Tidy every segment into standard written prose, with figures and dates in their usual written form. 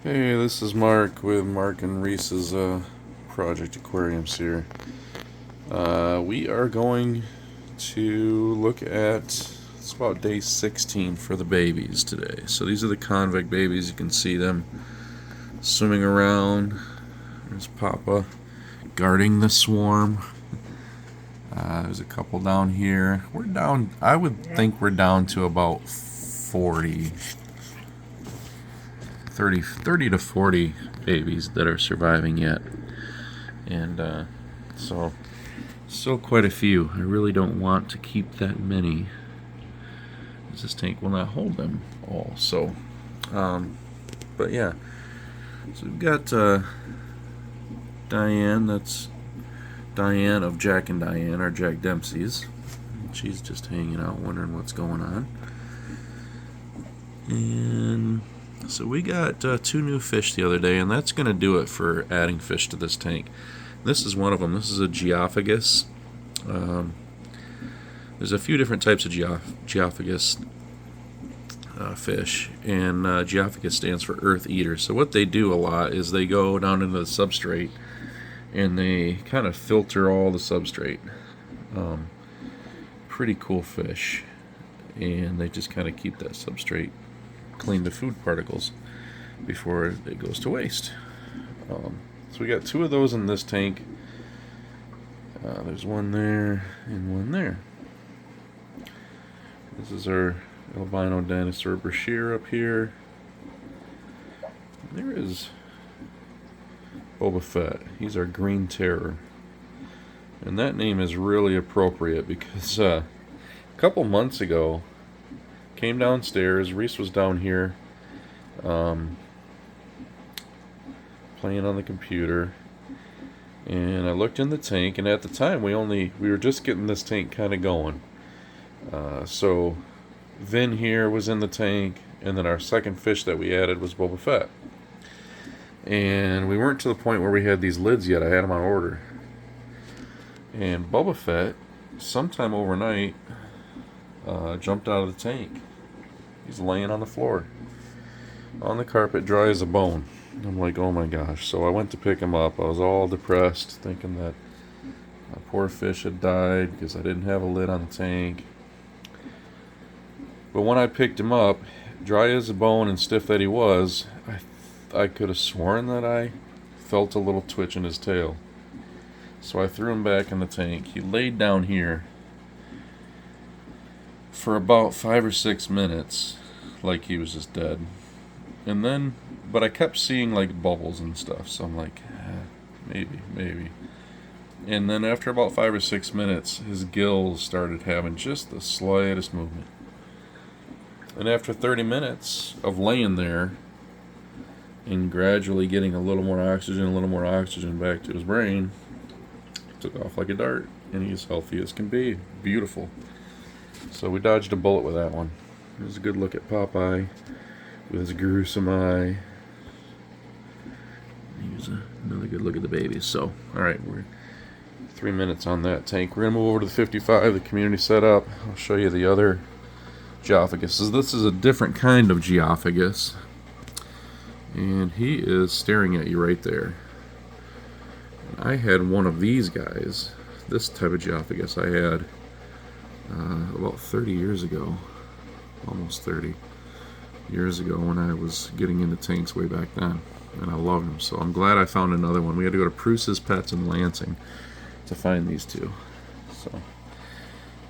Hey, this is Mark with Mark and Reese's Project Aquariums here. We are going to look at, it's about day 16 for the babies today. So these are the convict babies. You can see them swimming around. There's Papa guarding the swarm. There's a couple down here. We're down, I would think we're down to about 30 to 40 babies that are surviving yet. And so still quite a few. I really don't want to keep that many, as this tank will not hold them all. So but yeah, so we've got Diane. That's Diane of Jack and Diane, our Jack Dempsey's. She's just hanging out wondering what's going on. And so we got 2 new fish the other day, and that's going to do it for adding fish to this tank. This is one of them. This is a Geophagus. There's a few different types of Geophagus fish, and Geophagus stands for earth eater. So what they do a lot is they go down into the substrate and they kind of filter all the substrate. Pretty cool fish, and they just kind of keep that substrate clean to food particles before it goes to waste. So we got 2 of those in this tank. There's one there and one there. This is our albino dinosaur brashear up here. There is Boba Fett. He's our green terror, and that name is really appropriate because a couple months ago, came downstairs. Reese was down here playing on the computer, and I looked in the tank, and at the time we were just getting this tank kind of going. So Vin here was in the tank, and then our second fish that we added was Boba Fett. And we weren't to the point where we had these lids yet. I had them on order. And Boba Fett, sometime overnight, jumped out of the tank. He's laying on the floor, on the carpet, dry as a bone. I'm like, oh my gosh. So I went to pick him up. I was all depressed, thinking that my poor fish had died because I didn't have a lid on the tank. But when I picked him up, dry as a bone and stiff that he was, I could have sworn that I felt a little twitch in his tail. So I threw him back in the tank. He laid down here for about 5 or 6 minutes like he was just dead. And then, but I kept seeing like bubbles and stuff, so I'm like, maybe. And then after about 5 or 6 minutes, his gills started having just the slightest movement. And after 30 minutes of laying there and gradually getting a little more oxygen back to his brain, he took off like a dart, and he's healthy as can be. Beautiful. So we dodged a bullet with that one. Here's a good look at Popeye with his gruesome eye. Here's another good look at the babies. So, alright, we're 3 minutes on that tank. We're going to move over to the 55, the community setup. I'll show you the other Geophagus. This is a different kind of Geophagus, and he is staring at you right there. I had one of these guys, this type of Geophagus I had about 30 years ago, almost 30 years ago, when I was getting into tanks way back then, and I loved them. So I'm glad I found another one. We had to go to Pruce's Pets in Lansing to find these 2.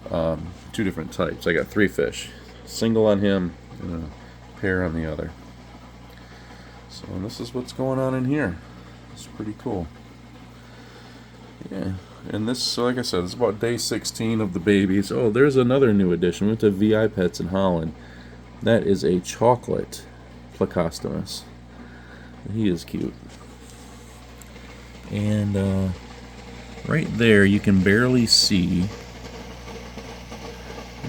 So 2 different types. I got 3 fish, single on him and a pair on the other. So this is what's going on in here. It's pretty cool. Yeah, and this, so like I said, it's about day 16 of the babies. Oh, there's another new addition. We went to VI Pets in Holland. That is a chocolate Plecostomus. He is cute. And right there, you can barely see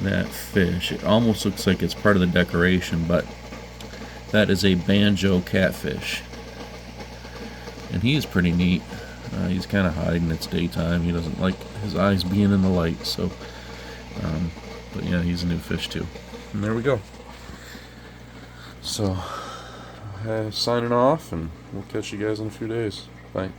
that fish. It almost looks like it's part of the decoration, but that is a banjo catfish. And he is pretty neat. He's kind of hiding. It's daytime. He doesn't like his eyes being in the light. So, but yeah, he's a new fish too. And there we go. So, signing off, and we'll catch you guys in a few days. Bye.